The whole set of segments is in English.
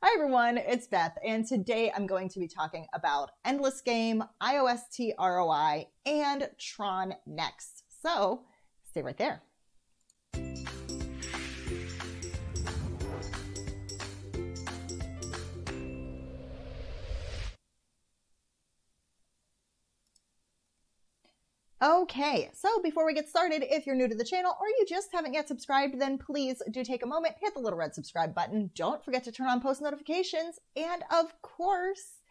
Hi everyone, it's Beth, and today I'm going to be talking about Endless Game, iOST ROI, and Tronext. So stay right there. Okay, so before we get started, if you're new to the channel or you just haven't yet subscribed, then please do take a moment, hit the little red subscribe button. Don't forget to turn on post notifications. And of course,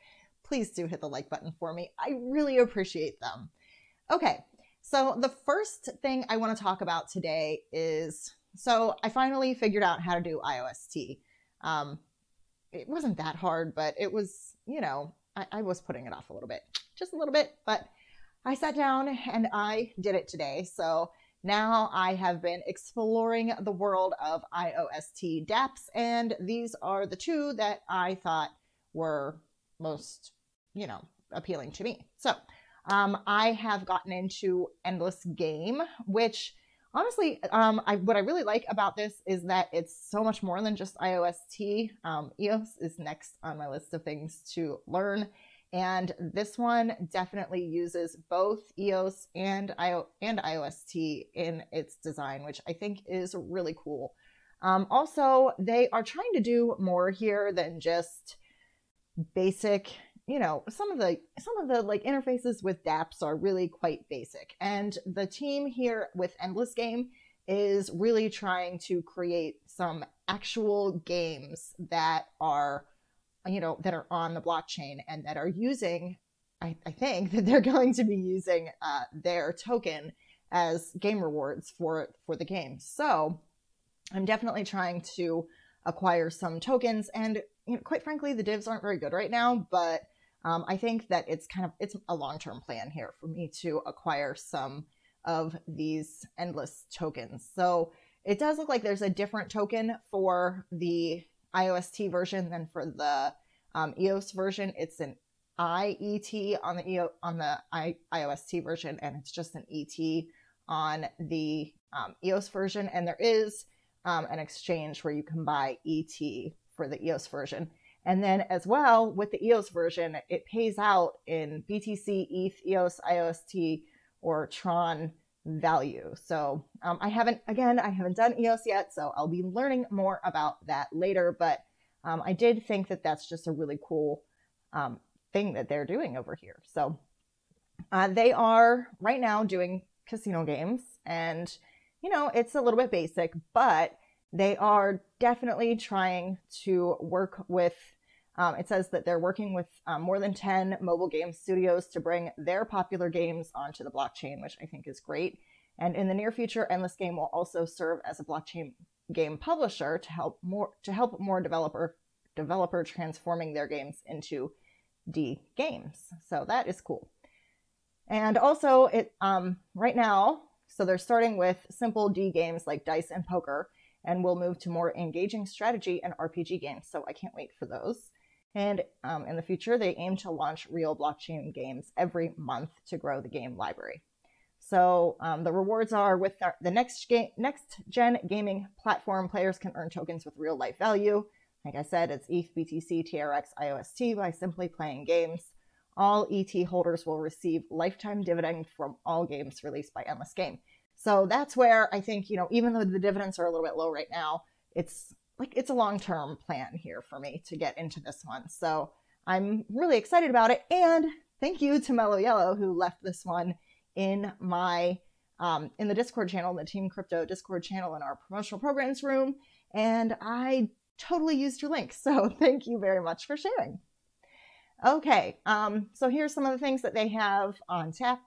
please do hit the like button for me. I really appreciate them. Okay, so the first thing I want to talk about today is, so I finally figured out how to do iOST. It wasn't that hard, but it was, I was putting it off a little bit, just a little bit, but I sat down and I did it today. So now I have been exploring the world of iOST dApps, and these are the two that I thought were most, appealing to me. So I have gotten into Endless Game, which honestly, what I really like about this is that it's so much more than just iOST. EOS is next on my list of things to learn. And this one definitely uses both EOS and iOST in its design, which I think is really cool. Also, they are trying to do more here than just basic, some of the like interfaces with dApps are really quite basic. And the team here with Endless Game is really trying to create some actual games that are that are on the blockchain and that are using, I think that they're going to be using their token as game rewards for the game. So I'm definitely trying to acquire some tokens, and quite frankly, the divs aren't very good right now, but I think that it's a long-term plan here for me to acquire some of these endless tokens. So it does look like there's a different token for the iOST version than for the EOS version. It's an IET on the iOST version, and it's just an ET on the EOS version. And there is an exchange where you can buy ET for the EOS version. And then as well with the EOS version, it pays out in BTC, ETH, EOS, iOST, or Tron value. So I haven't done EOS yet, so I'll be learning more about that later. But I did think that that's just a really cool thing that they're doing over here. So they are right now doing casino games, and it's a little bit basic, but they are definitely trying to work with, it says that they're working with more than 10 mobile game studios to bring their popular games onto the blockchain, which I think is great. And in the near future, Endless Game will also serve as a blockchain game publisher to help more developer transforming their games into D games. So that is cool. And also right now, so they're starting with simple D games like dice and poker, and will move to more engaging strategy and RPG games. So I can't wait for those. And in the future, they aim to launch real blockchain games every month to grow the game library. So the rewards are with the next gen gaming platform, players can earn tokens with real life value. Like I said, it's ETH, BTC, TRX, iOST by simply playing games. All ET holders will receive lifetime dividend from all games released by Endless Game. So that's where I think, even though the dividends are a little bit low right now, it's a long-term plan here for me to get into this one. So I'm really excited about it. And thank you to Mellow Yellow, who left this one in my in the Discord channel, the Team Crypto Discord channel in our promotional programs room, and I totally used your link. So thank you very much for sharing. Okay, so here's some of the things that they have on tap,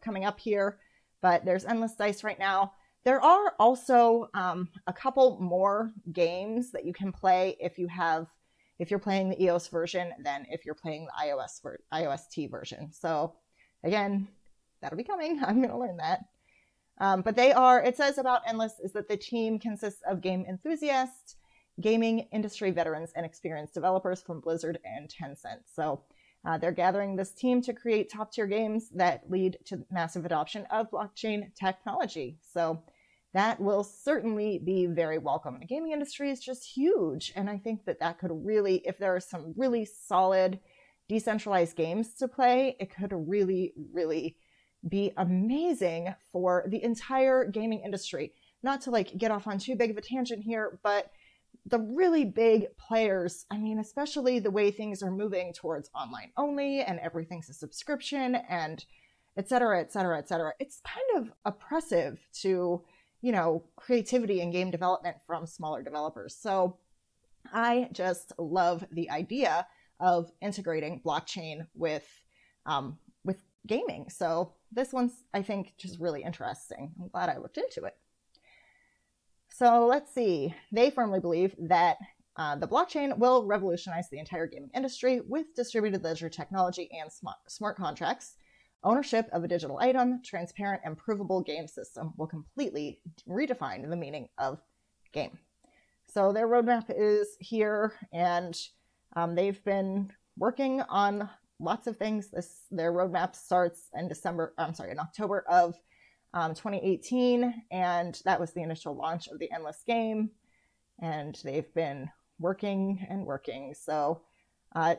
coming up here. But there's Endless Dice right now. There are also a couple more games that you can play if you're playing the EOS version than if you're playing the iOST version. So again, that'll be coming. I'm going to learn that. But it says about Endless is that the team consists of game enthusiasts, gaming industry veterans, and experienced developers from Blizzard and Tencent. So they're gathering this team to create top-tier games that lead to massive adoption of blockchain technology. So that will certainly be very welcome. The gaming industry is just huge, and I think that that could really, if there are some really solid decentralized games to play, it could really, really be amazing for the entire gaming industry. Not to like get off on too big of a tangent here, but the really big players, I mean, especially the way things are moving towards online only and everything's a subscription and et cetera, et cetera, et cetera. It's kind of oppressive to, you know, creativity and game development from smaller developers. So I just love the idea of integrating blockchain with gaming. So this one's, I think, just really interesting. I'm glad I looked into it. So let's see. They firmly believe that the blockchain will revolutionize the entire gaming industry with distributed ledger technology and smart contracts. Ownership of a digital item, transparent and provable game system will completely redefine the meaning of game. So their roadmap is here, and they've been working on lots of things. Their roadmap starts in October of 2018, and that was the initial launch of the Endless game, and they've been working and working. So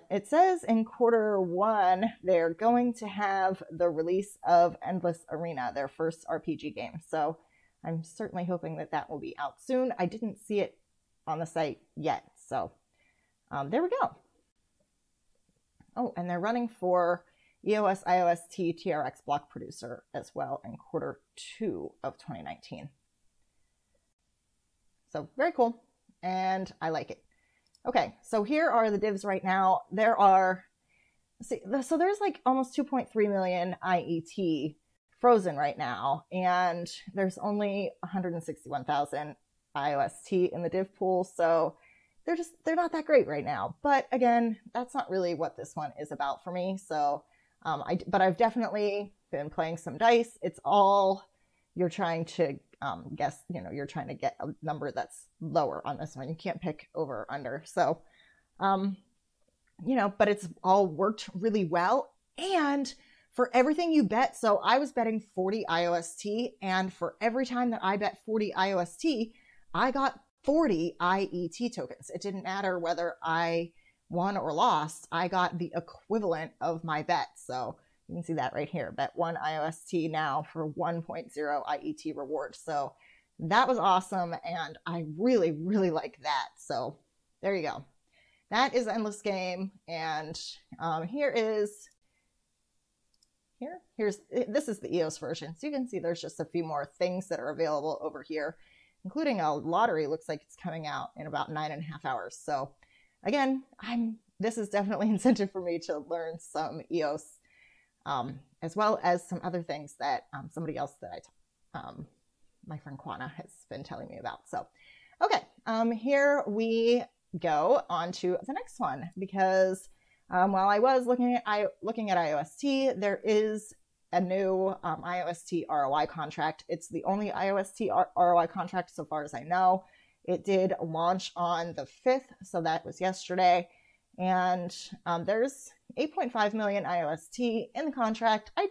it says in Q1 they're going to have the release of Endless Arena, their first RPG game. So I'm certainly hoping that that will be out soon. I didn't see it on the site yet, so there we go. Oh, and they're running for EOS iOST TRX block producer as well in Q2 of 2019. So very cool, and I like it. Okay, so here are the divs right now. There are, so there's like almost 2.3 million IET frozen right now, and there's only 161,000 iOST in the div pool, so they're not that great right now. But again, that's not really what this one is about for me. So, but I've definitely been playing some dice. It's all, you're trying to guess, you know, you're trying to get a number that's lower on this one. You can't pick over or under. So, you know, but it's all worked really well. And for everything you bet, so I was betting 40 iOST, and for every time that I bet 40 iOST, I got 40 IET tokens. It didn't matter whether I won or lost. I got the equivalent of my bet. So you can see that right here. Bet 1 iOST now for 1.0 IET reward. So that was awesome, and I really, really like that. So there you go. That is Endless Game, and this is the EOS version. So you can see there's just a few more things that are available over here, including a lottery. Looks like it's coming out in about 9.5 hours. So again, this is definitely incentive for me to learn some EOS, as well as some other things that somebody else that my friend Quana has been telling me about. So, okay, here we go on to the next one, because while I was looking at iOST, there is a new iOST ROI contract. It's the only iOST ROI contract so far as I know. It did launch on the 5th, so that was yesterday. And there's 8.5 million iOST in the contract. I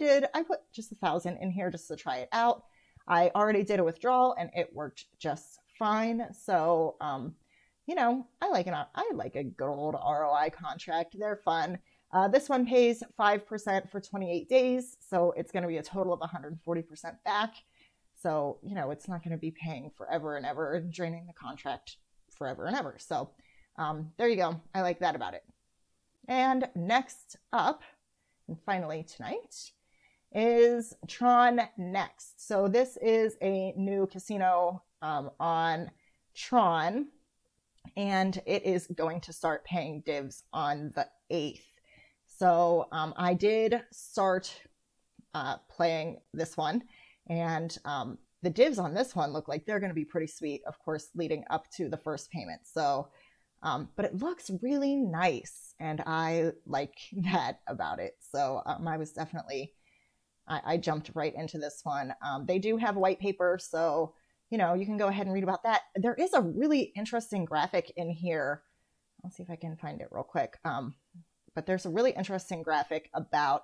put just 1,000 in here just to try it out. I already did a withdrawal and it worked just fine. So, you know, I like a good old ROI contract. They're fun. This one pays 5% for 28 days. So it's going to be a total of 140% back. So, you know, it's not going to be paying forever and ever and draining the contract forever and ever. So there you go. I like that about it. And next up, and finally tonight, is Tronext. So this is a new casino on Tron, and it is going to start paying divs on the 8th. So I did start playing this one, and the divs on this one look like they're going to be pretty sweet, of course, leading up to the first payment. So, but it looks really nice, and I like that about it. So I was definitely, I jumped right into this one. They do have a white paper, so, you know, you can go ahead and read about that. There is a really interesting graphic in here. I'll see if I can find it real quick. But there's a really interesting graphic about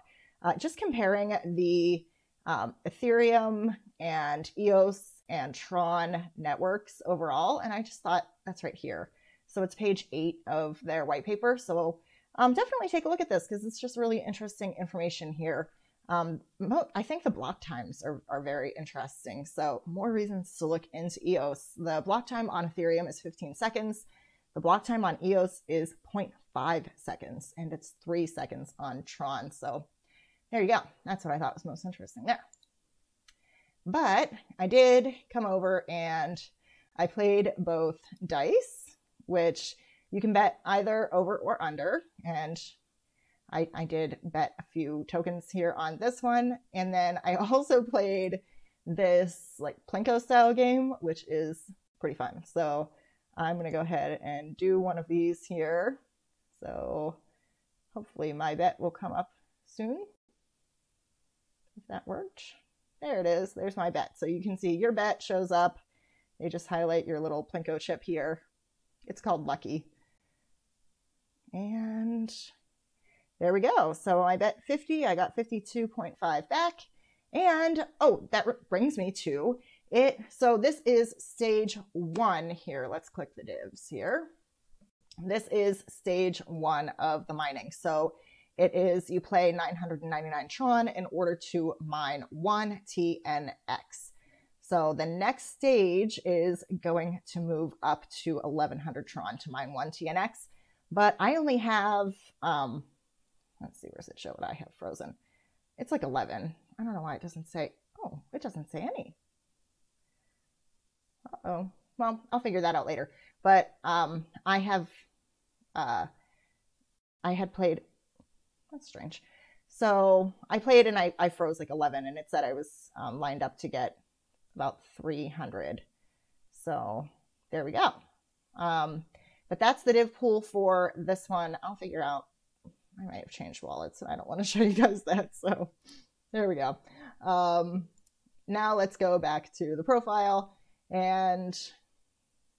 just comparing the Ethereum and EOS and Tron networks overall. And I just thought that's right here. So it's page 8 of their white paper. So definitely take a look at this because it's just really interesting information here. I think the block times are very interesting. So more reasons to look into EOS. The block time on Ethereum is 15 seconds. The block time on EOS is 0.5 seconds, and it's 3 seconds on Tron. So there you go. That's what I thought was most interesting there. But I did come over and I played both dice, which you can bet either over or under. And I did bet a few tokens here on this one. And then I also played this like Plinko style game, which is pretty fun. So I'm going to go ahead and do one of these here. So hopefully my bet will come up soon. If that worked. There it is. There's my bet. So you can see your bet shows up. They just highlight your little Plinko chip here. It's called Lucky. And there we go. So I bet 50. I got 52.5 back. And oh, that brings me to it. So this is stage 1 here. Let's click the divs here. This is stage 1 of the mining. So it is you play 999 Tron in order to mine 1 TNX. So the next stage is going to move up to 1100 Tron to mine 1 TNX. But I only have, let's see, where's it show what I have frozen? It's like 11. I don't know why it doesn't say, oh, it doesn't say any. Uh-oh. Well, I'll figure that out later. But I had played, that's strange. So I played and I froze like 11 and it said I was lined up to get about 300. So there we go. But that's the div pool for this one. I'll figure out, I might have changed wallets and I don't want to show you guys that. So there we go. Now let's go back to the profile and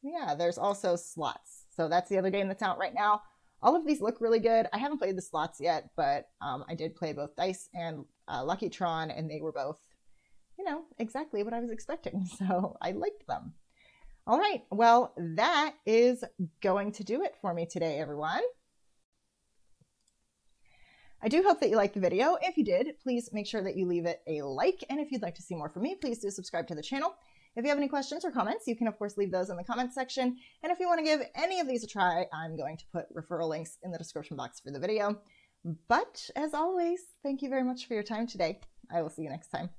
yeah, there's also slots. So that's the other game that's out right now. All of these look really good. I haven't played the slots yet, but I did play both Dice and Lucky Tron, and they were both, you know, exactly what I was expecting. So I liked them. All right. Well, that is going to do it for me today, everyone. I do hope that you liked the video. If you did, please make sure that you leave it a like. And if you'd like to see more from me, please do subscribe to the channel. If you have any questions or comments, you can of course leave those in the comments section. And if you want to give any of these a try, I'm going to put referral links in the description box for the video. But as always, thank you very much for your time today. I will see you next time.